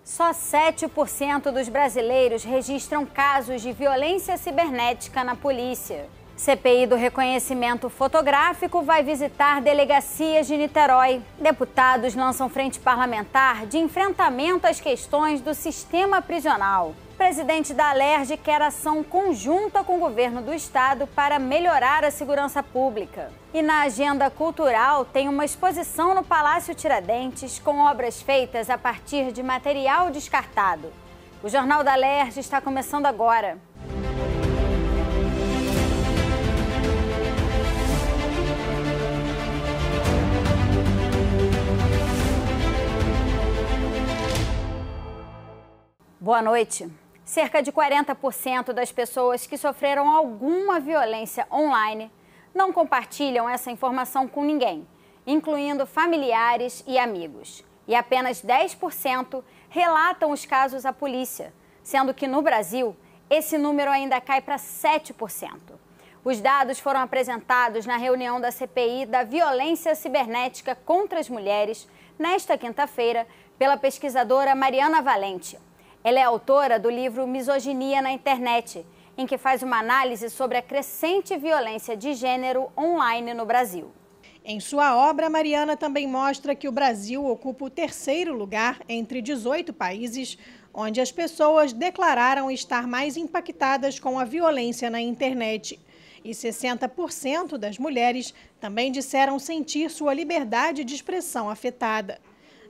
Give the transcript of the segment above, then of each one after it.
Só 7% dos brasileiros registram casos de violência cibernética na polícia. CPI do reconhecimento fotográfico vai visitar delegacias de Niterói. Deputados lançam frente parlamentar de enfrentamento às questões do sistema prisional. O presidente da Alerj quer ação conjunta com o governo do estado para melhorar a segurança pública. E na agenda cultural tem uma exposição no Palácio Tiradentes com obras feitas a partir de material descartado. O Jornal da Alerj está começando agora. Boa noite. Cerca de 40% das pessoas que sofreram alguma violência online não compartilham essa informação com ninguém, incluindo familiares e amigos. E apenas 10% relatam os casos à polícia, sendo que no Brasil esse número ainda cai para 7%. Os dados foram apresentados na reunião da CPI da violência cibernética contra as mulheres nesta quinta-feira pela pesquisadora Mariana Valente. Ela é autora do livro Misoginia na Internet, em que faz uma análise sobre a crescente violência de gênero online no Brasil. Em sua obra, Mariana também mostra que o Brasil ocupa o terceiro lugar entre 18 países, onde as pessoas declararam estar mais impactadas com a violência na internet. E 60% das mulheres também disseram sentir sua liberdade de expressão afetada.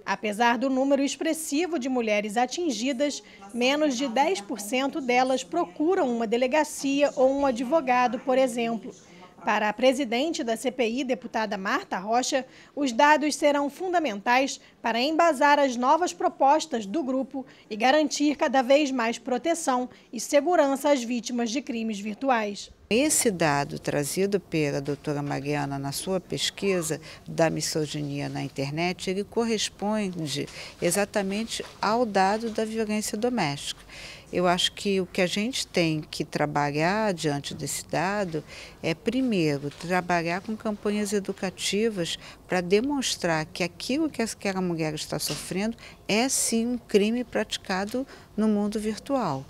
Apesar do número expressivo de mulheres atingidas, menos de 10% delas procuram uma delegacia ou um advogado, por exemplo. Para a presidente da CPI, deputada Marta Rocha, os dados serão fundamentais para embasar as novas propostas do grupo e garantir cada vez mais proteção e segurança às vítimas de crimes virtuais. Esse dado trazido pela doutora Mariana na sua pesquisa da misoginia na internet, ele corresponde exatamente ao dado da violência doméstica. Eu acho que o que a gente tem que trabalhar diante desse dado é, primeiro, trabalhar com campanhas educativas para demonstrar que aquilo que aquela mulher está sofrendo é sim um crime praticado no mundo virtual.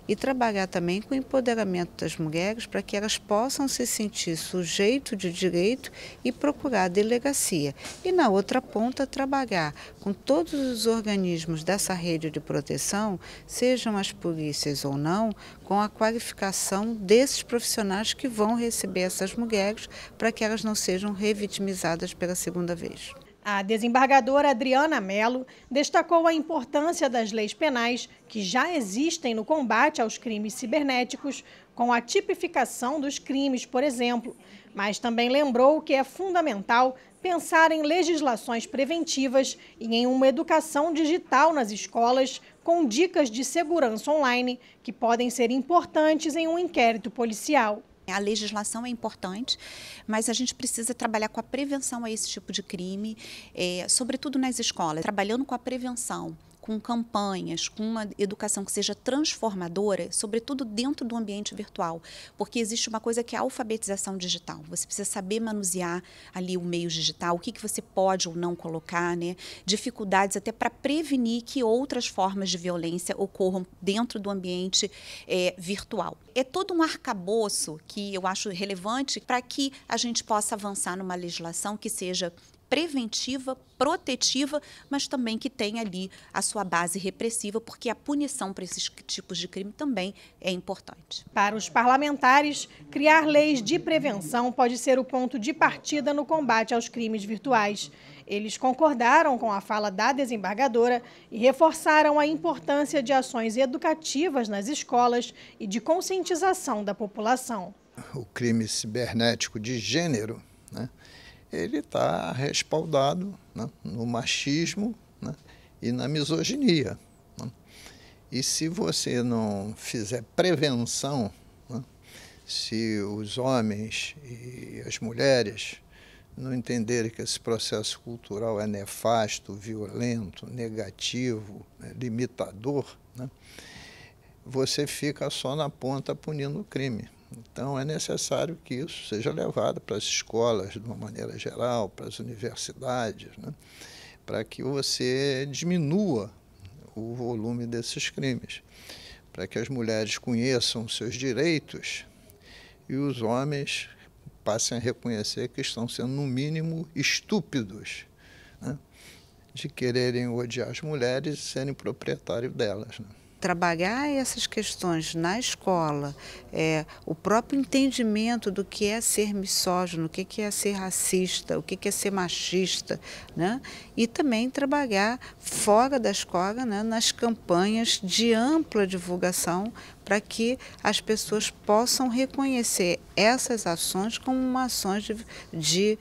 E trabalhar também com o empoderamento das mulheres para que elas possam se sentir sujeito de direito e procurar a delegacia. E na outra ponta, trabalhar com todos os organismos dessa rede de proteção, sejam as polícias ou não, com a qualificação desses profissionais que vão receber essas mulheres para que elas não sejam revitimizadas pela segunda vez. A desembargadora Adriana Mello destacou a importância das leis penais que já existem no combate aos crimes cibernéticos, com a tipificação dos crimes, por exemplo, mas também lembrou que é fundamental pensar em legislações preventivas e em uma educação digital nas escolas, com dicas de segurança online que podem ser importantes em um inquérito policial. A legislação é importante, mas a gente precisa trabalhar com a prevenção a esse tipo de crime, sobretudo nas escolas, trabalhando com a prevenção, com campanhas, com uma educação que seja transformadora, sobretudo dentro do ambiente virtual, porque existe uma coisa que é a alfabetização digital. Você precisa saber manusear ali o meio digital, o que você pode ou não colocar, né? Dificuldades até para prevenir que outras formas de violência ocorram dentro do ambiente virtual. É todo um arcabouço que eu acho relevante para que a gente possa avançar numa legislação que seja preventiva, protetiva, mas também que tenha ali a sua base repressiva, porque a punição para esses tipos de crime também é importante. Para os parlamentares, criar leis de prevenção pode ser o ponto de partida no combate aos crimes virtuais. Eles concordaram com a fala da desembargadora e reforçaram a importância de ações educativas nas escolas e de conscientização da população. O crime cibernético de gênero, né? Ele está respaldado, né, no machismo, né, e na misoginia. Né? E se você não fizer prevenção, né, se os homens e as mulheres não entenderem que esse processo cultural é nefasto, violento, negativo, né, limitador, né, você fica só na ponta punindo o crime. Então, é necessário que isso seja levado para as escolas, de uma maneira geral, para as universidades, né, para que você diminua o volume desses crimes, para que as mulheres conheçam seus direitos e os homens passem a reconhecer que estão sendo, no mínimo, estúpidos, né, de quererem odiar as mulheres e serem proprietários delas, né. Trabalhar essas questões na escola, o próprio entendimento do que é ser misógino, o que é ser racista, o que é ser machista, né? E também trabalhar fora da escola, né, nas campanhas de ampla divulgação para que as pessoas possam reconhecer essas ações como ações de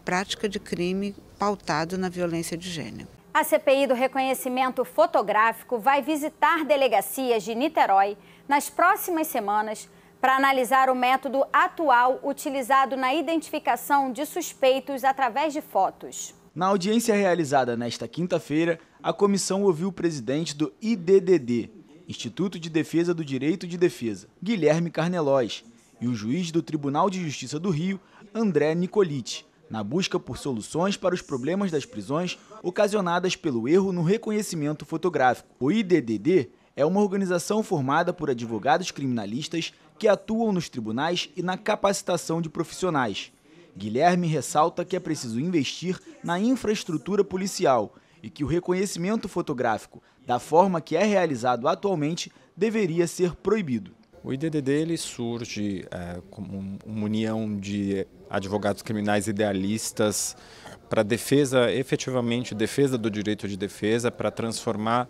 prática de crime pautado na violência de gênero. A CPI do reconhecimento fotográfico vai visitar delegacias de Niterói nas próximas semanas para analisar o método atual utilizado na identificação de suspeitos através de fotos. Na audiência realizada nesta quinta-feira, a comissão ouviu o presidente do IDDD, Instituto de Defesa do Direito de Defesa, Guilherme Carnelós, e o juiz do Tribunal de Justiça do Rio, André Nicoliti, na busca por soluções para os problemas das prisões ocasionadas pelo erro no reconhecimento fotográfico. O IDDD é uma organização formada por advogados criminalistas que atuam nos tribunais e na capacitação de profissionais. Guilherme ressalta que é preciso investir na infraestrutura policial e que o reconhecimento fotográfico, da forma que é realizado atualmente, deveria ser proibido. O IDDD ele surge como uma união de advogados criminais idealistas para efetivamente defesa do direito de defesa, para transformar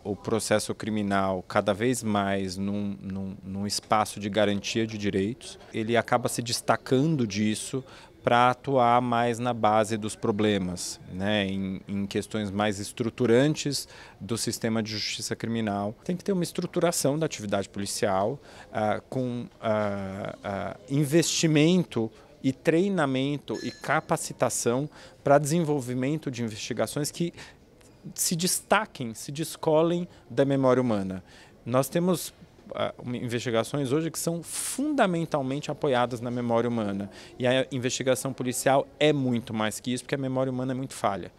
o processo criminal cada vez mais num espaço de garantia de direitos. Ele acaba se destacando disso para atuar mais na base dos problemas, né, em questões mais estruturantes do sistema de justiça criminal. Tem que ter uma estruturação da atividade policial com investimento e treinamento e capacitação para desenvolvimento de investigações que se destaquem, se descolem da memória humana. Nós temos investigações hoje que são fundamentalmente apoiadas na memória humana. E a investigação policial é muito mais que isso, porque a memória humana é muito falha.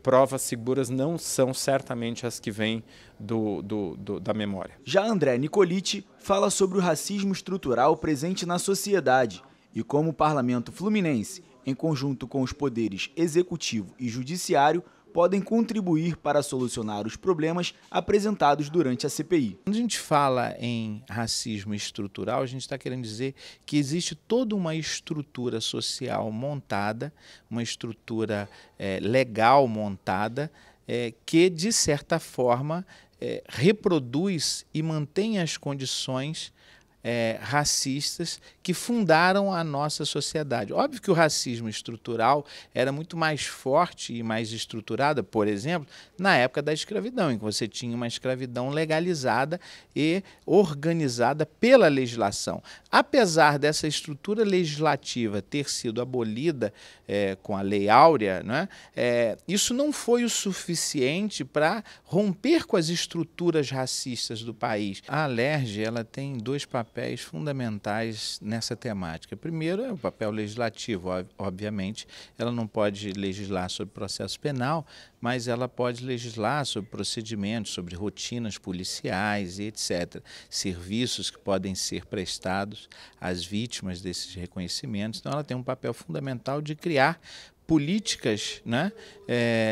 Provas seguras não são certamente as que vêm da memória. Já André Nicoliti fala sobre o racismo estrutural presente na sociedade e como o Parlamento Fluminense, em conjunto com os poderes executivo e judiciário, podem contribuir para solucionar os problemas apresentados durante a CPI. Quando a gente fala em racismo estrutural, a gente está querendo dizer que existe toda uma estrutura social montada, uma estrutura legal montada, que, de certa forma, reproduz e mantém as condições racistas que fundaram a nossa sociedade. Óbvio que o racismo estrutural era muito mais forte e mais estruturado, por exemplo, na época da escravidão, em que você tinha uma escravidão legalizada e organizada pela legislação. Apesar dessa estrutura legislativa ter sido abolida com a Lei Áurea, né, isso não foi o suficiente para romper com as estruturas racistas do país. A Alerj, ela tem dois papéis fundamentais nessa temática. Primeiro é o papel legislativo, obviamente, ela não pode legislar sobre processo penal, mas ela pode legislar sobre procedimentos, sobre rotinas policiais e etc. Serviços que podem ser prestados às vítimas desses reconhecimentos. Então ela tem um papel fundamental de criar políticas, né,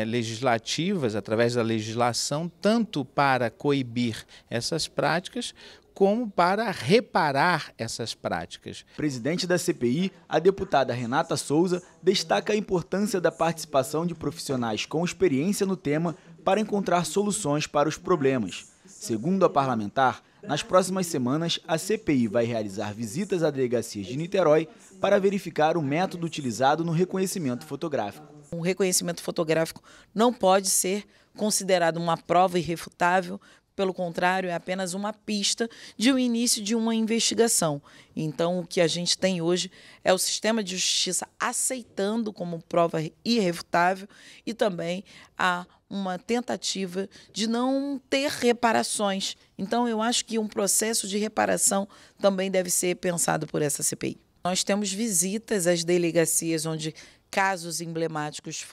legislativas, através da legislação, tanto para coibir essas práticas, como para reparar essas práticas. Presidente da CPI, a deputada Renata Souza destaca a importância da participação de profissionais com experiência no tema para encontrar soluções para os problemas. Segundo a parlamentar, nas próximas semanas, a CPI vai realizar visitas a delegacias de Niterói para verificar o método utilizado no reconhecimento fotográfico. O reconhecimento fotográfico não pode ser considerado uma prova irrefutável. Pelo contrário, é apenas uma pista de um início de uma investigação. Então, o que a gente tem hoje é o sistema de justiça aceitando como prova irrefutável e também há uma tentativa de não ter reparações. Então, eu acho que um processo de reparação também deve ser pensado por essa CPI. Nós temos visitas às delegacias onde casos emblemáticos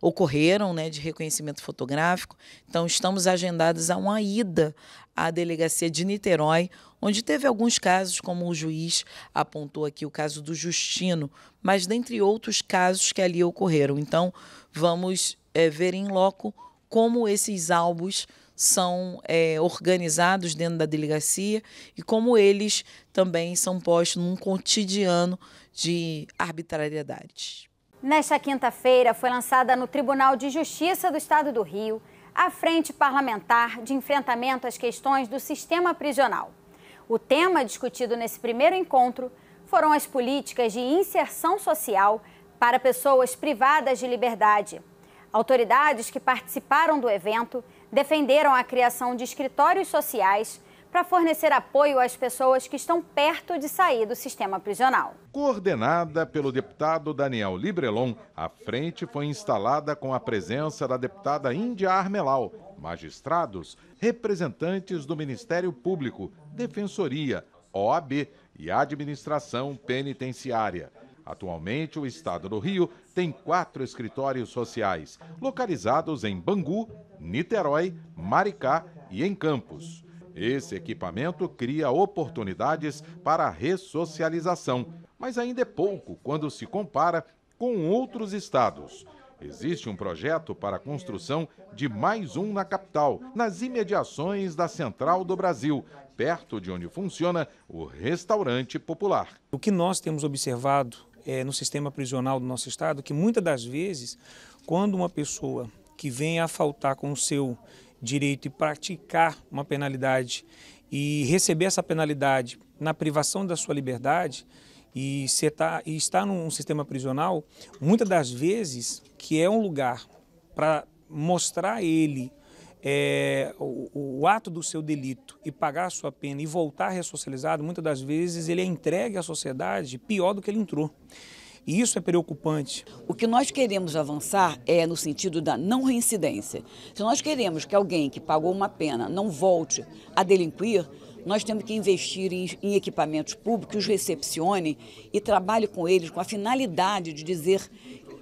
ocorreram, né, de reconhecimento fotográfico. Então, estamos agendados a uma ida à delegacia de Niterói, onde teve alguns casos, como o juiz apontou aqui, o caso do Justino, mas dentre outros casos que ali ocorreram. Então, vamos ver em loco como esses álbuns são organizados dentro da delegacia e como eles também são postos num cotidiano de arbitrariedades. Nesta quinta-feira foi lançada no Tribunal de Justiça do Estado do Rio a Frente Parlamentar de Enfrentamento às Questões do Sistema Prisional. O tema discutido nesse primeiro encontro foram as políticas de inserção social para pessoas privadas de liberdade. Autoridades que participaram do evento defenderam a criação de escritórios sociais para fornecer apoio às pessoas que estão perto de sair do sistema prisional. Coordenada pelo deputado Daniel Librelon, a frente foi instalada com a presença da deputada Índia Armelau, magistrados, representantes do Ministério Público, Defensoria, OAB e Administração Penitenciária. Atualmente, o Estado do Rio tem 4 escritórios sociais, localizados em Bangu, Niterói, Maricá e em Campos. Esse equipamento cria oportunidades para a ressocialização, mas ainda é pouco quando se compara com outros estados. Existe um projeto para a construção de mais um na capital, nas imediações da Central do Brasil, perto de onde funciona o Restaurante Popular. O que nós temos observado no sistema prisional do nosso estado, que muitas das vezes, quando uma pessoa que vem a faltar com o seu direito e praticar uma penalidade e receber essa penalidade na privação da sua liberdade e está num sistema prisional, muitas das vezes que é um lugar para mostrar a ele o ato do seu delito e pagar a sua pena e voltar ressocializado, muitas das vezes ele é entregue à sociedade pior do que ele entrou. E isso é preocupante. O que nós queremos avançar é no sentido da não reincidência. Se nós queremos que alguém que pagou uma pena não volte a delinquir, nós temos que investir em equipamentos públicos que os recepcionem e trabalhe com eles com a finalidade de dizer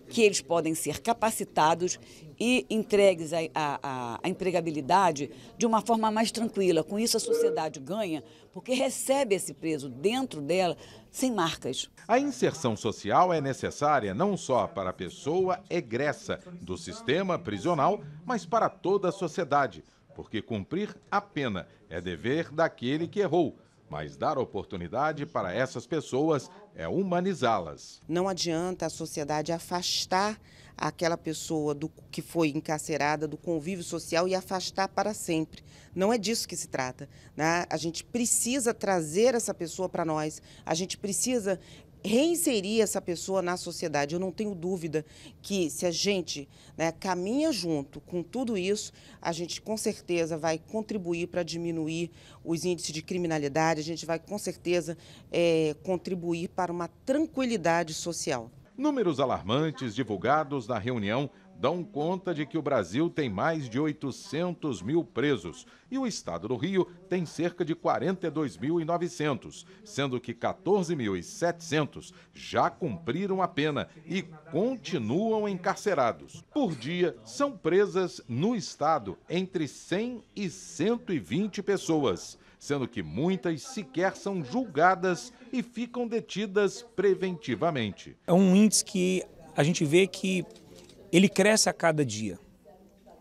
que eles podem ser capacitados e entregues à empregabilidade de uma forma mais tranquila. Com isso, a sociedade ganha, porque recebe esse preso dentro dela sem marcas. A inserção social é necessária não só para a pessoa egressa do sistema prisional, mas para toda a sociedade, porque cumprir a pena é dever daquele que errou. Mas dar oportunidade para essas pessoas é humanizá-las. Não adianta a sociedade afastar aquela pessoa que foi encarcerada do convívio social e afastar para sempre. Não é disso que se trata, né? A gente precisa trazer essa pessoa para nós, a gente precisa reinserir essa pessoa na sociedade. Eu não tenho dúvida que se a gente, né, caminha junto com tudo isso, a gente com certeza vai contribuir para diminuir os índices de criminalidade, a gente vai com certeza contribuir para uma tranquilidade social. Números alarmantes divulgados na reunião dão conta de que o Brasil tem mais de 800 mil presos e o Estado do Rio tem cerca de 42.900, sendo que 14.700 já cumpriram a pena e continuam encarcerados. Por dia, são presas no Estado entre 100 e 120 pessoas, sendo que muitas sequer são julgadas e ficam detidas preventivamente. É um índice que a gente vê que ele cresce a cada dia.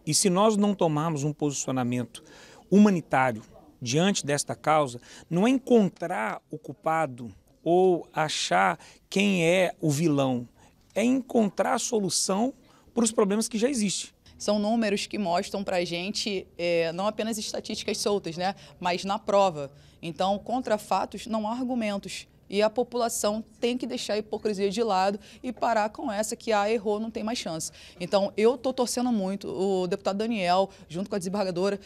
E se nós não tomarmos um posicionamento humanitário diante desta causa, não é encontrar o culpado ou achar quem é o vilão, é encontrar a solução para os problemas que já existem. São números que mostram para a gente não apenas estatísticas soltas, né, mas na prova. Então, contra fatos não há argumentos. E a população tem que deixar a hipocrisia de lado e parar com essa que errou, não tem mais chance. Então, eu estou torcendo muito, o deputado Daniel, junto com a desembargadora,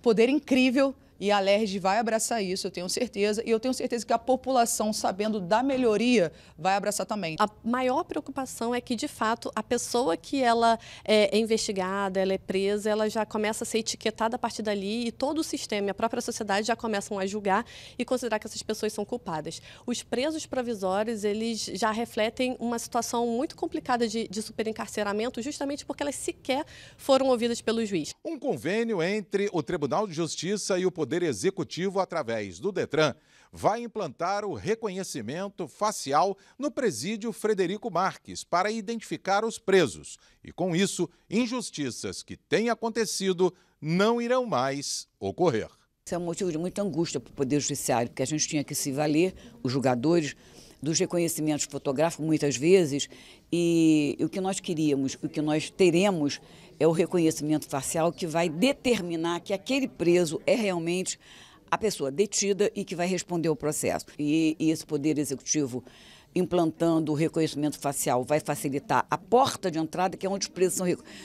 poder incrível E a Alerj vai abraçar isso, eu tenho certeza. E eu tenho certeza que a população, sabendo da melhoria, vai abraçar também. A maior preocupação é que, de fato, a pessoa que ela é investigada, ela é presa, ela já começa a ser etiquetada a partir dali e todo o sistema e a própria sociedade já começam a julgar e considerar que essas pessoas são culpadas. Os presos provisórios, eles já refletem uma situação muito complicada de superencarceramento, justamente porque elas sequer foram ouvidas pelo juiz. Um convênio entre o Tribunal de Justiça e o Poder Executivo, através do Detran, vai implantar o reconhecimento facial no presídio Frederico Marques para identificar os presos. E, com isso, injustiças que têm acontecido não irão mais ocorrer. Isso é um motivo de muita angústia para o Poder Judiciário, porque a gente tinha que se valer, os julgadores, dos reconhecimentos fotográficos muitas vezes, e o que nós queríamos, o que nós teremos é o reconhecimento facial que vai determinar que aquele preso é realmente a pessoa detida e que vai responder ao processo. E esse Poder Executivo, implantando o reconhecimento facial, vai facilitar a porta de entrada, que é onde os presos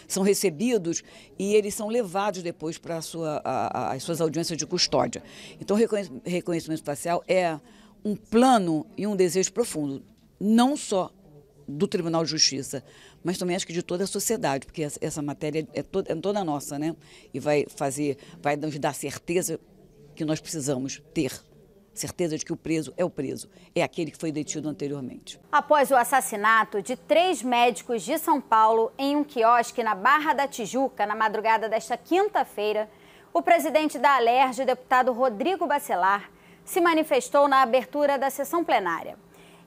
são recebidos e eles são levados depois para as suas audiências de custódia. Então, o reconhecimento facial é um plano e um desejo profundo, não só do Tribunal de Justiça, mas também acho que de toda a sociedade, porque essa matéria é toda nossa, né? E vai nos dar certeza que nós precisamos ter. Certeza de que o preso, é aquele que foi detido anteriormente. Após o assassinato de 3 médicos de São Paulo em um quiosque na Barra da Tijuca, na madrugada desta quinta-feira, o presidente da Alerj, deputado Rodrigo Bacelar, se manifestou na abertura da sessão plenária.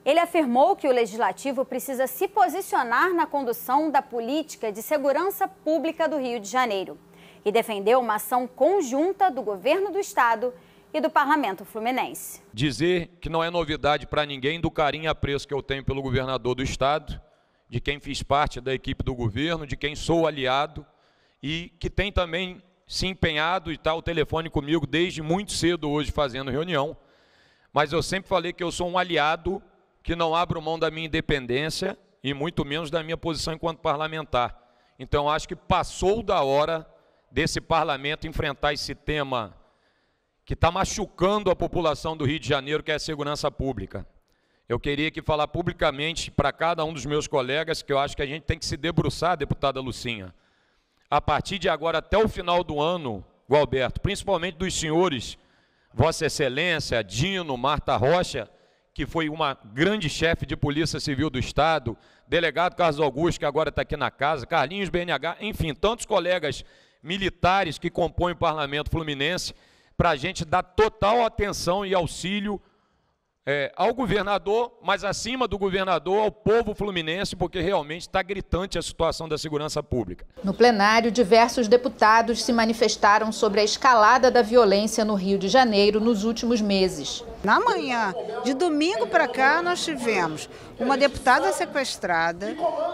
Ele afirmou que o Legislativo precisa se posicionar na condução da política de segurança pública do Rio de Janeiro e defendeu uma ação conjunta do governo do Estado e do Parlamento Fluminense. Dizer que não é novidade para ninguém do carinho e apreço que eu tenho pelo governador do Estado, de quem fiz parte da equipe do governo, de quem sou aliado e que tem também se empenhado e está ao telefone comigo desde muito cedo hoje fazendo reunião. Mas eu sempre falei que eu sou um aliado que não abro mão da minha independência e muito menos da minha posição enquanto parlamentar. Então, acho que passou da hora desse parlamento enfrentar esse tema que está machucando a população do Rio de Janeiro, que é a segurança pública. Eu queria aqui falar publicamente para cada um dos meus colegas que eu acho que a gente tem que se debruçar, deputada Lucinha, a partir de agora até o final do ano, Gualberto, principalmente dos senhores, Vossa Excelência, Dino, Marta Rocha, que foi uma grande chefe de Polícia Civil do Estado, delegado Carlos Augusto, que agora está aqui na casa, Carlinhos BNH, enfim, tantos colegas militares que compõem o Parlamento Fluminense, para a gente dar total atenção e auxílio ao governador, mas acima do governador, ao povo fluminense, porque realmente está gritante a situação da segurança pública. No plenário, diversos deputados se manifestaram sobre a escalada da violência no Rio de Janeiro nos últimos meses. Na manhã, de domingo para cá, nós tivemos uma deputada sequestrada,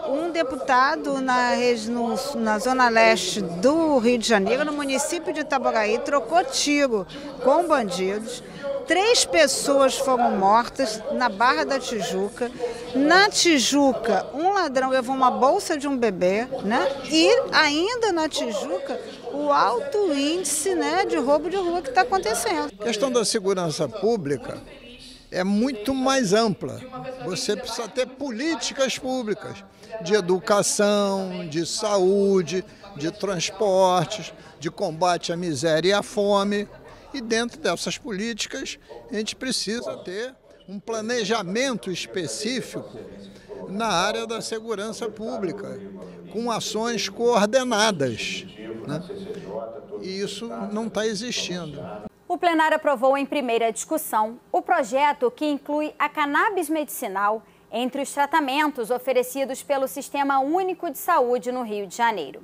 um deputado na zona leste do Rio de Janeiro, no município de Itaboraí, trocou tiro com bandidos. 3 pessoas foram mortas na Barra da Tijuca. Na Tijuca, um ladrão levou uma bolsa de um bebê, né? E ainda na Tijuca, o alto índice, né, de roubo de rua que está acontecendo. A questão da segurança pública é muito mais ampla. Você precisa ter políticas públicas de educação, de saúde, de transportes, de combate à miséria e à fome. E dentro dessas políticas, a gente precisa ter um planejamento específico na área da segurança pública, com ações coordenadas, né? E isso não está existindo. O plenário aprovou em primeira discussão o projeto que inclui a cannabis medicinal entre os tratamentos oferecidos pelo Sistema Único de Saúde no Rio de Janeiro.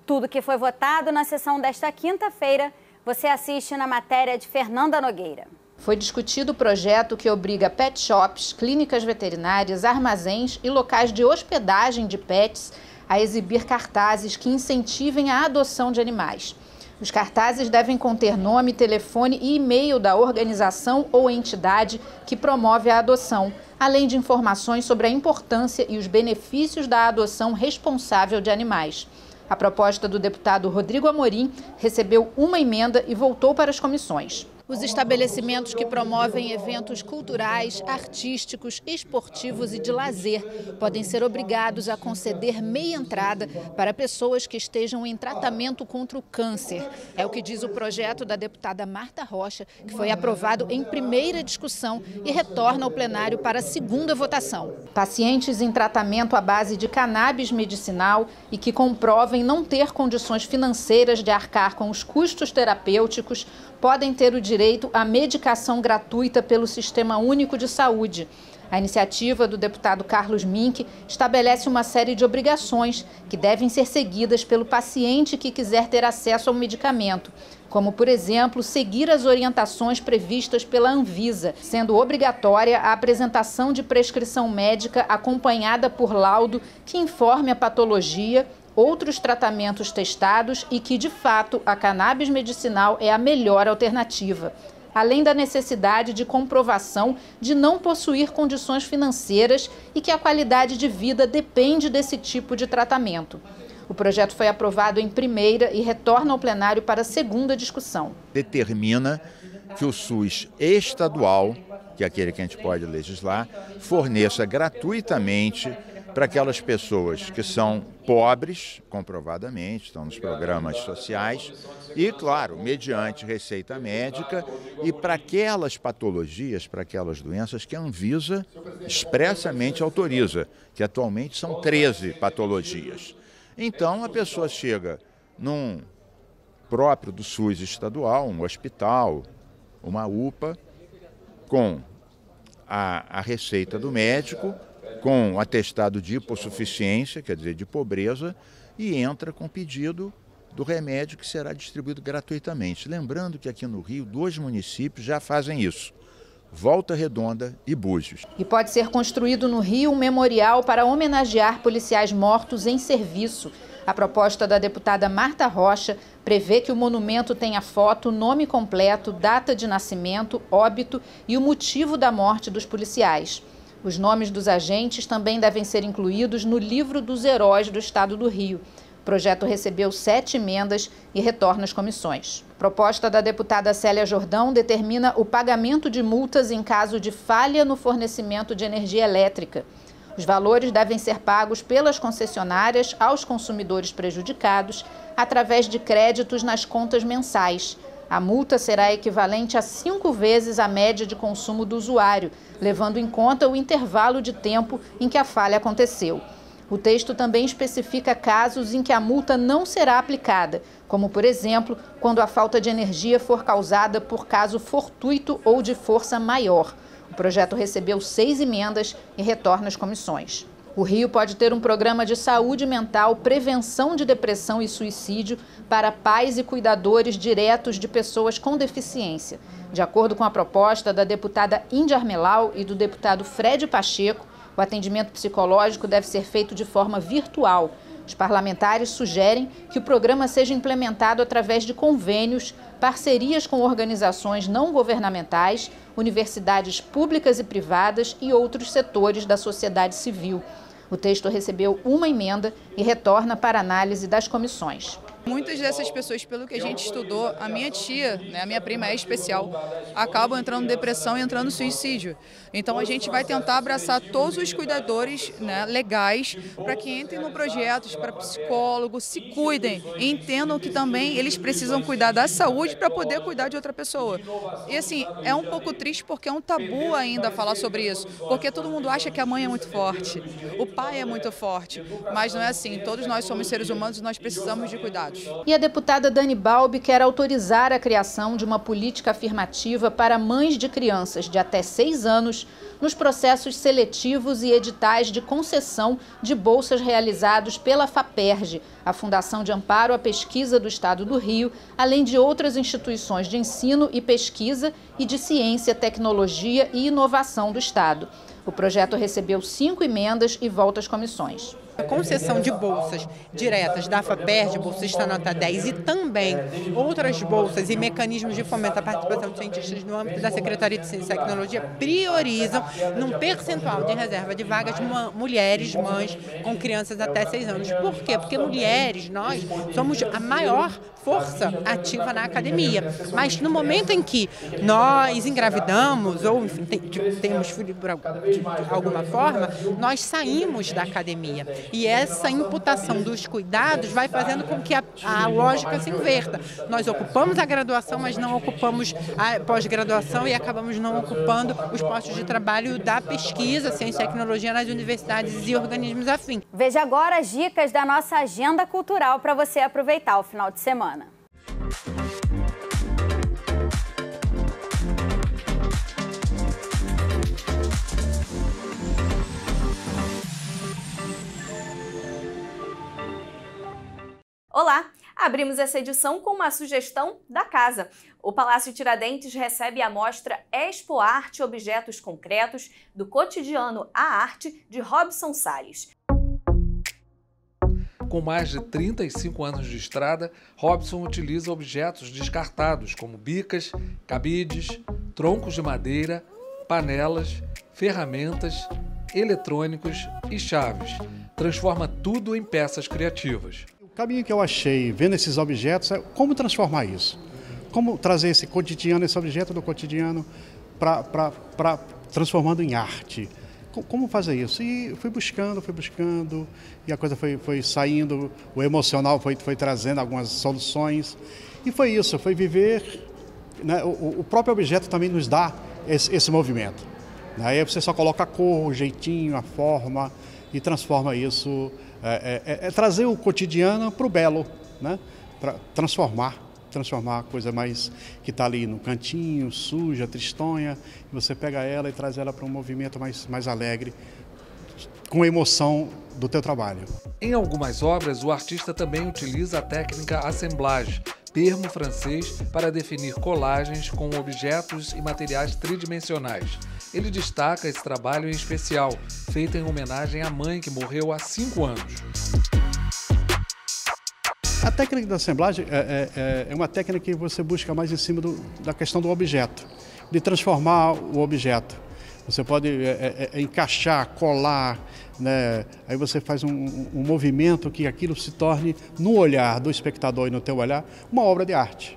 Tudo que foi votado na sessão desta quinta-feira, você assiste na matéria de Fernanda Nogueira. Foi discutido o projeto que obriga pet shops, clínicas veterinárias, armazéns e locais de hospedagem de pets a exibir cartazes que incentivem a adoção de animais. Os cartazes devem conter nome, telefone e e-mail da organização ou entidade que promove a adoção, além de informações sobre a importância e os benefícios da adoção responsável de animais. A proposta do deputado Rodrigo Amorim recebeu uma emenda e voltou para as comissões. Os estabelecimentos que promovem eventos culturais, artísticos, esportivos e de lazer podem ser obrigados a conceder meia entrada para pessoas que estejam em tratamento contra o câncer. É o que diz o projeto da deputada Marta Rocha, que foi aprovado em primeira discussão e retorna ao plenário para a segunda votação. Pacientes em tratamento à base de cannabis medicinal e que comprovem não ter condições financeiras de arcar com os custos terapêuticos podem ter o direito à medicação gratuita pelo Sistema Único de Saúde. A iniciativa do deputado Carlos Mink estabelece uma série de obrigações que devem ser seguidas pelo paciente que quiser ter acesso ao medicamento, como, por exemplo, seguir as orientações previstas pela Anvisa, sendo obrigatória a apresentação de prescrição médica acompanhada por laudo que informe a patologia, outros tratamentos testados e que, de fato, a cannabis medicinal é a melhor alternativa, além da necessidade de comprovação de não possuir condições financeiras e que a qualidade de vida depende desse tipo de tratamento. O projeto foi aprovado em primeira e retorna ao plenário para a segunda discussão. Determina que o SUS estadual, que é aquele que a gente pode legislar, forneça gratuitamente para aquelas pessoas que são pobres, comprovadamente, estão nos programas sociais, e, claro, mediante receita médica, e para aquelas patologias, para aquelas doenças que a Anvisa expressamente autoriza, que atualmente são 13 patologias. Então, a pessoa chega num próprio do SUS estadual, um hospital, uma UPA, com a receita do médico, com o atestado de hipossuficiência, quer dizer, de pobreza, e entra com pedido do remédio que será distribuído gratuitamente. Lembrando que aqui no Rio, 2 municípios já fazem isso, Volta Redonda e Búzios. E pode ser construído no Rio um memorial para homenagear policiais mortos em serviço. A proposta da deputada Marta Rocha prevê que o monumento tenha foto, nome completo, data de nascimento, óbito e o motivo da morte dos policiais. Os nomes dos agentes também devem ser incluídos no livro dos heróis do Estado do Rio. O projeto recebeu 7 emendas e retorna às comissões. A proposta da deputada Célia Jordão determina o pagamento de multas em caso de falha no fornecimento de energia elétrica. Os valores devem ser pagos pelas concessionárias aos consumidores prejudicados através de créditos nas contas mensais. A multa será equivalente a 5 vezes a média de consumo do usuário, levando em conta o intervalo de tempo em que a falha aconteceu. O texto também especifica casos em que a multa não será aplicada, como, por exemplo, quando a falta de energia for causada por caso fortuito ou de força maior. O projeto recebeu 6 emendas e retorna às comissões. O Rio pode ter um programa de saúde mental, prevenção de depressão e suicídio para pais e cuidadores diretos de pessoas com deficiência. De acordo com a proposta da deputada Índia Armelau e do deputado Fred Pacheco, o atendimento psicológico deve ser feito de forma virtual. Os parlamentares sugerem que o programa seja implementado através de convênios, parcerias com organizações não governamentais, universidades públicas e privadas e outros setores da sociedade civil. O texto recebeu uma emenda e retorna para análise das comissões. Muitas dessas pessoas, pelo que a gente estudou, a minha tia, né, a minha prima é especial, acabam entrando em depressão e entrando em suicídio. Então a gente vai tentar abraçar todos os cuidadores, né, legais para que entrem no projeto, para psicólogos, se cuidem e entendam que também eles precisam cuidar da saúde para poder cuidar de outra pessoa. E assim, é um pouco triste porque é um tabu ainda falar sobre isso, porque todo mundo acha que a mãe é muito forte, o pai é muito forte, mas não é assim, todos nós somos seres humanos e nós precisamos de cuidados. E a deputada Dani Balbi quer autorizar a criação de uma política afirmativa para mães de crianças de até 6 anos nos processos seletivos e editais de concessão de bolsas realizados pela FAPERJ, a Fundação de Amparo à Pesquisa do Estado do Rio, além de outras instituições de ensino e pesquisa e de ciência, tecnologia e inovação do Estado. O projeto recebeu 5 emendas e volta às comissões. A concessão de bolsas diretas da FAPERJ, bolsista nota 10, e também outras bolsas e mecanismos de fomento à participação de cientistas no âmbito da Secretaria de Ciência e Tecnologia priorizam num percentual de reserva de vagas mulheres, mães com crianças até 6 anos. Por quê? Porque mulheres, nós somos a maior força ativa na academia, mas no momento em que nós engravidamos ou enfim, temos filho de alguma forma, nós saímos da academia e essa imputação dos cuidados vai fazendo com que a lógica se inverta. Nós ocupamos a graduação, mas não ocupamos a pós-graduação e acabamos não ocupando os postos de trabalho da pesquisa, ciência e tecnologia nas universidades e organismos afins. Veja agora as dicas da nossa agenda cultural para você aproveitar o final de semana. Olá! Abrimos essa edição com uma sugestão da casa. O Palácio Tiradentes recebe a mostra Expo Arte Objetos Concretos, do cotidiano à arte, de Robson Salles. Com mais de 35 anos de estrada, Robson utiliza objetos descartados como bicas, cabides, troncos de madeira, panelas, ferramentas, eletrônicos e chaves. Transforma tudo em peças criativas. O caminho que eu achei vendo esses objetos é como transformar isso. Como trazer esse cotidiano, esse objeto do cotidiano, para transformando em arte. Como fazer isso? E fui buscando, e a coisa foi saindo, o emocional foi trazendo algumas soluções. E foi isso, foi viver, né? O próprio objeto também nos dá esse movimento. Aí você só coloca a cor, o jeitinho, a forma e transforma isso. Trazer o cotidiano para o belo, né? Para transformar a coisa mais que está ali no cantinho, suja, tristonha, e você pega ela e traz ela para um movimento mais alegre, com a emoção do teu trabalho. Em algumas obras, o artista também utiliza a técnica assemblage, termo francês para definir colagens com objetos e materiais tridimensionais. Ele destaca esse trabalho em especial, feito em homenagem à mãe que morreu há 5 anos. A técnica da assemblagem é uma técnica que você busca mais em cima da questão do objeto, de transformar o objeto. Você pode encaixar, colar, né? Aí você faz um movimento que aquilo se torne, no olhar do espectador e no teu olhar, uma obra de arte.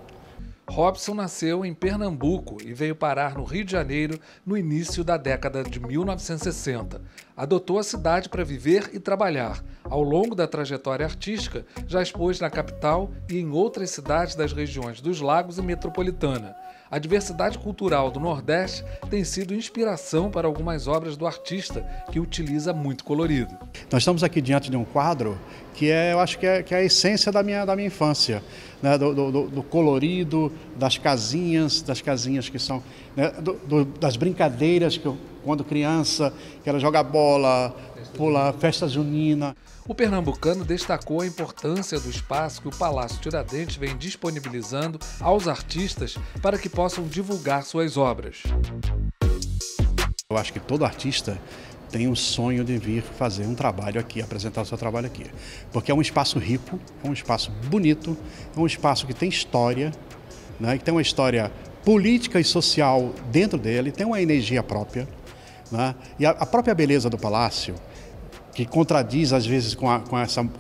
Robson nasceu em Pernambuco e veio parar no Rio de Janeiro no início da década de 1960. Adotou a cidade para viver e trabalhar. Ao longo da trajetória artística, já expôs na capital e em outras cidades das regiões dos Lagos e Metropolitana. A diversidade cultural do Nordeste tem sido inspiração para algumas obras do artista, que utiliza muito colorido. Nós estamos aqui diante de um quadro que eu acho que é a essência da minha infância, né? Do colorido, das casinhas que são, né? Das brincadeiras que eu, quando criança, que era jogar bola, pular, festa junina. O pernambucano destacou a importância do espaço que o Palácio Tiradentes vem disponibilizando aos artistas para que possam divulgar suas obras. Eu acho que todo artista tem um sonho de vir fazer um trabalho aqui, apresentar o seu trabalho aqui. Porque é um espaço rico, é um espaço bonito, é um espaço que tem história, né? Que tem uma história política e social dentro dele, tem uma energia própria, né? E a própria beleza do palácio, que contradiz às vezes com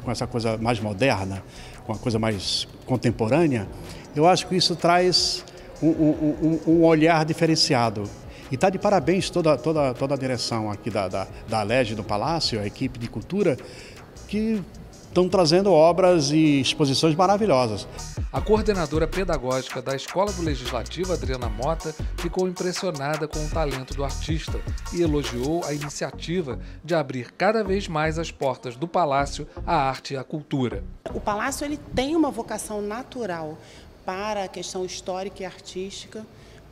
essa coisa mais moderna, com a coisa mais contemporânea, eu acho que isso traz um olhar diferenciado. E está de parabéns toda a direção aqui da Alerj, do Palácio, a equipe de cultura, que estão trazendo obras e exposições maravilhosas. A coordenadora pedagógica da Escola do Legislativo, Adriana Mota, ficou impressionada com o talento do artista e elogiou a iniciativa de abrir cada vez mais as portas do Palácio à arte e à cultura. O Palácio ele tem uma vocação natural para a questão histórica e artística,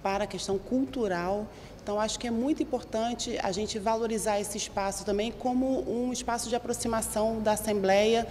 para a questão cultural. Então, acho que é muito importante a gente valorizar esse espaço também como um espaço de aproximação da Assembleia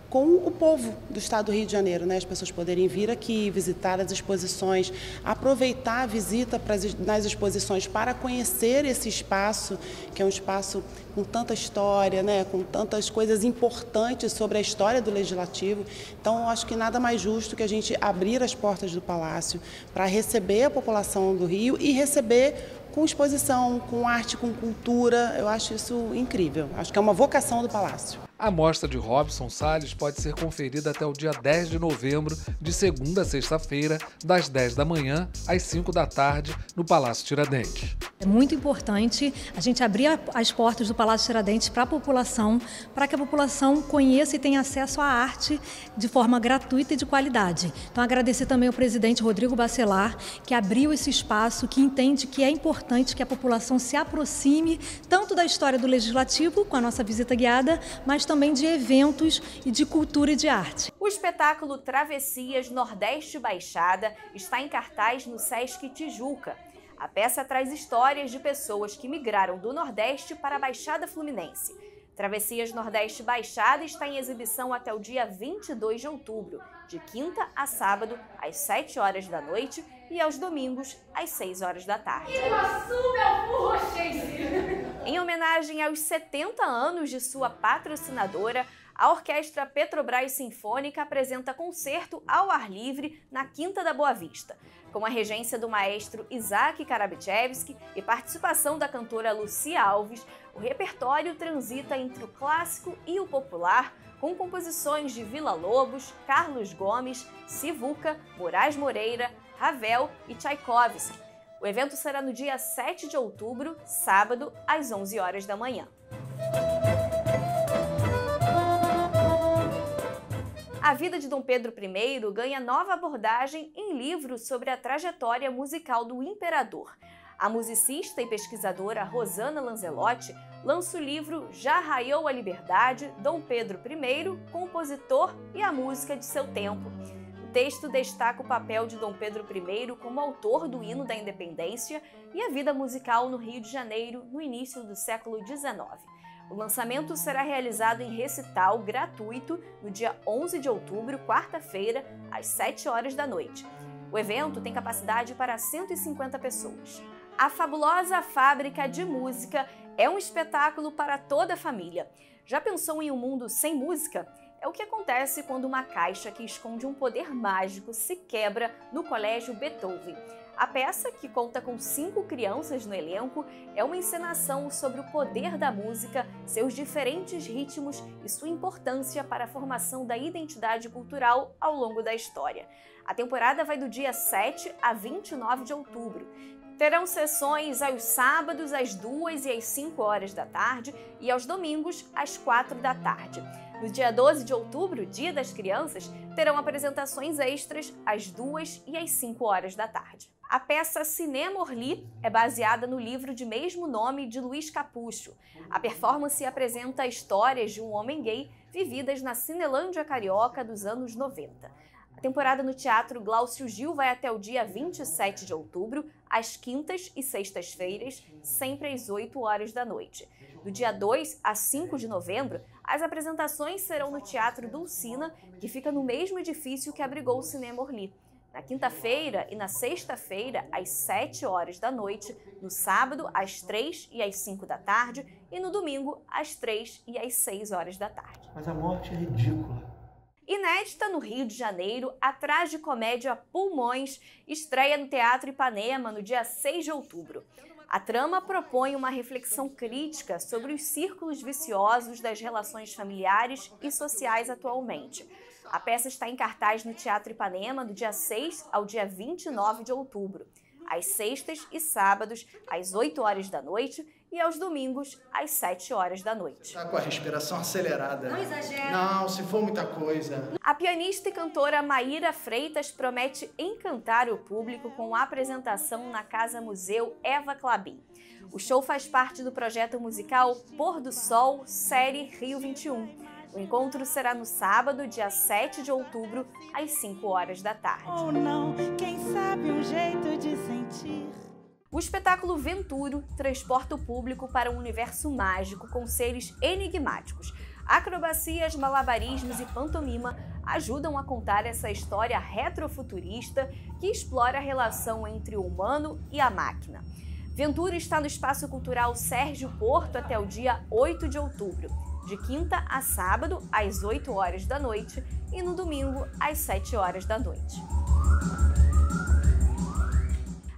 com o povo do estado do Rio de Janeiro, né? As pessoas poderem vir aqui, visitar as exposições, aproveitar a visita nas exposições para conhecer esse espaço, que é um espaço com tanta história, né? Com tantas coisas importantes sobre a história do Legislativo. Então, eu acho que nada mais justo que a gente abrir as portas do Palácio para receber a população do Rio e receber com exposição, com arte, com cultura. Eu acho isso incrível. Acho que é uma vocação do Palácio. A mostra de Robson Salles pode ser conferida até o dia 10 de novembro, de segunda a sexta-feira, das 10 da manhã às 5 da tarde, no Palácio Tiradentes. É muito importante a gente abrir as portas do Palácio Tiradentes para a população, para que a população conheça e tenha acesso à arte de forma gratuita e de qualidade. Então, agradecer também ao presidente Rodrigo Bacelar, que abriu esse espaço, que entende que é importante que a população se aproxime tanto da história do Legislativo, com a nossa visita guiada, mas também de eventos e de cultura e de arte. O espetáculo Travessias Nordeste Baixada está em cartaz no Sesc Tijuca. A peça traz histórias de pessoas que migraram do Nordeste para a Baixada Fluminense. Travessias Nordeste Baixada está em exibição até o dia 22 de outubro, de quinta a sábado, às 7 horas da noite e aos domingos, às 6 horas da tarde. Em homenagem aos 70 anos de sua patrocinadora, a Orquestra Petrobras Sinfônica apresenta concerto ao ar livre na Quinta da Boa Vista, com a regência do maestro Isaac Karabichevski e participação da cantora Lucia Alves. O repertório transita entre o clássico e o popular, com composições de Villa-Lobos, Carlos Gomes, Sivuca, Moraes Moreira, Ravel e Tchaikovsky. O evento será no dia 7 de outubro, sábado, às 11 horas da manhã. A vida de Dom Pedro I ganha nova abordagem em livro sobre a trajetória musical do imperador. A musicista e pesquisadora Rosana Lanzelotti lança o livro Já Raiou a Liberdade, Dom Pedro I, compositor e a música de seu tempo. O texto destaca o papel de Dom Pedro I como autor do hino da independência e a vida musical no Rio de Janeiro no início do século XIX. O lançamento será realizado em recital gratuito no dia 11 de outubro, quarta-feira, às 7 horas da noite. O evento tem capacidade para 150 pessoas. A Fabulosa Fábrica de Música é um espetáculo para toda a família. Já pensou em um mundo sem música? É o que acontece quando uma caixa que esconde um poder mágico se quebra no Colégio Beethoven. A peça, que conta com 5 crianças no elenco, é uma encenação sobre o poder da música, seus diferentes ritmos e sua importância para a formação da identidade cultural ao longo da história. A temporada vai do dia 7 a 29 de outubro. Terão sessões aos sábados, às 2 e às 5 horas da tarde e aos domingos, às 4 da tarde. No dia 12 de outubro, Dia das Crianças, terão apresentações extras às 2 e às 5 horas da tarde. A peça Cinema Orly é baseada no livro de mesmo nome de Luiz Capucho. A performance apresenta histórias de um homem gay vividas na Cinelândia carioca dos anos 90. A temporada no Teatro Glaucio Gil vai até o dia 27 de outubro, às quintas e sextas-feiras, sempre às 8 horas da noite. Do dia 2 a 5 de novembro, as apresentações serão no Teatro Dulcina, que fica no mesmo edifício que abrigou o Cinema Orly. Na quinta-feira e na sexta-feira, às 7 horas da noite, no sábado, às 3 e às 5 da tarde e no domingo, às 3 e às 6 horas da tarde. Mas a morte é ridícula. Inédita no Rio de Janeiro, a tragicomédia Pulmões estreia no Teatro Ipanema no dia 6 de outubro. A trama propõe uma reflexão crítica sobre os círculos viciosos das relações familiares e sociais atualmente. A peça está em cartaz no Teatro Ipanema do dia 6 ao dia 29 de outubro, às sextas e sábados, às 8 horas da noite e aos domingos, às 7 horas da noite. Tá com a respiração acelerada. Não exagera. Não, se for muita coisa. A pianista e cantora Maíra Freitas promete encantar o público com a apresentação na Casa Museu Eva Clabin. O show faz parte do projeto musical Pôr do Sol, série Rio 21. O encontro será no sábado, dia 7 de outubro, às 5 horas da tarde. Ou não, quem sabe um jeito de sentir. O espetáculo Venturo transporta o público para um universo mágico com seres enigmáticos. Acrobacias, malabarismos e pantomima ajudam a contar essa história retrofuturista que explora a relação entre o humano e a máquina. Ventura está no Espaço Cultural Sérgio Porto até o dia 8 de outubro, de quinta a sábado, às 8 horas da noite e no domingo, às 7 horas da noite.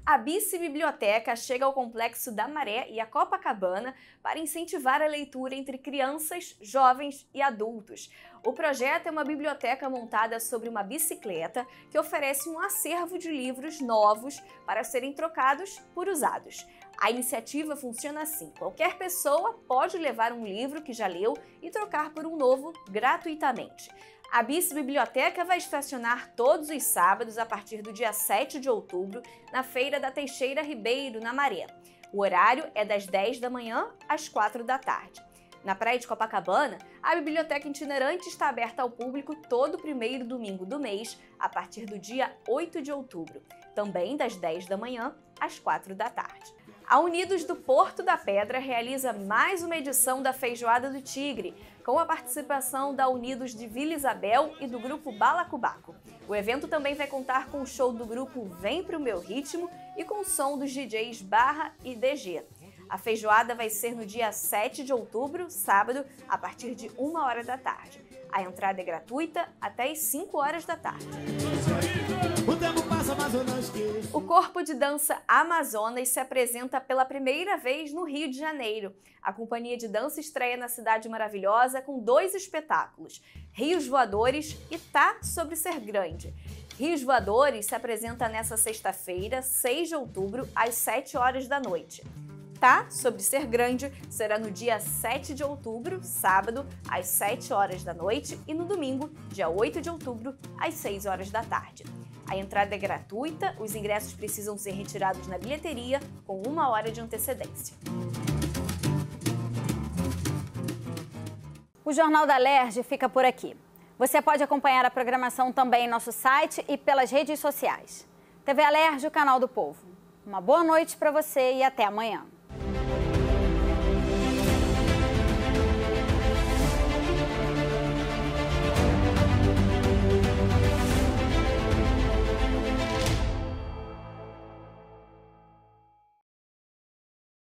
A Bice Biblioteca chega ao Complexo da Maré e a Copacabana para incentivar a leitura entre crianças, jovens e adultos. O projeto é uma biblioteca montada sobre uma bicicleta que oferece um acervo de livros novos para serem trocados por usados. A iniciativa funciona assim: qualquer pessoa pode levar um livro que já leu e trocar por um novo gratuitamente. A Bice Biblioteca vai estacionar todos os sábados a partir do dia 7 de outubro na Feira da Teixeira Ribeiro, na Maré. O horário é das 10 da manhã às 4 da tarde. Na Praia de Copacabana, a biblioteca itinerante está aberta ao público todo primeiro domingo do mês, a partir do dia 8 de outubro, também das 10 da manhã às 4 da tarde. A Unidos do Porto da Pedra realiza mais uma edição da Feijoada do Tigre, com a participação da Unidos de Vila Isabel e do grupo Balacobaco. O evento também vai contar com o show do grupo Vem Pro Meu Ritmo e com o som dos DJs Barra e DG. A feijoada vai ser no dia 7 de outubro, sábado, a partir de 1 hora da tarde. A entrada é gratuita até às 5 horas da tarde. O Corpo de Dança Amazonas se apresenta pela primeira vez no Rio de Janeiro. A companhia de dança estreia na Cidade Maravilhosa com 2 espetáculos, Rios Voadores e Tá Sobre Ser Grande. Rios Voadores se apresenta nesta sexta-feira, 6 de outubro, às 7 horas da noite. Tá Sobre Ser Grande será no dia 7 de outubro, sábado, às 7 horas da noite e no domingo, dia 8 de outubro, às 6 horas da tarde. A entrada é gratuita, os ingressos precisam ser retirados na bilheteria com 1 hora de antecedência. O Jornal da Alerj fica por aqui. Você pode acompanhar a programação também em nosso site e pelas redes sociais. TV Alerj, o canal do povo. Uma boa noite para você e até amanhã.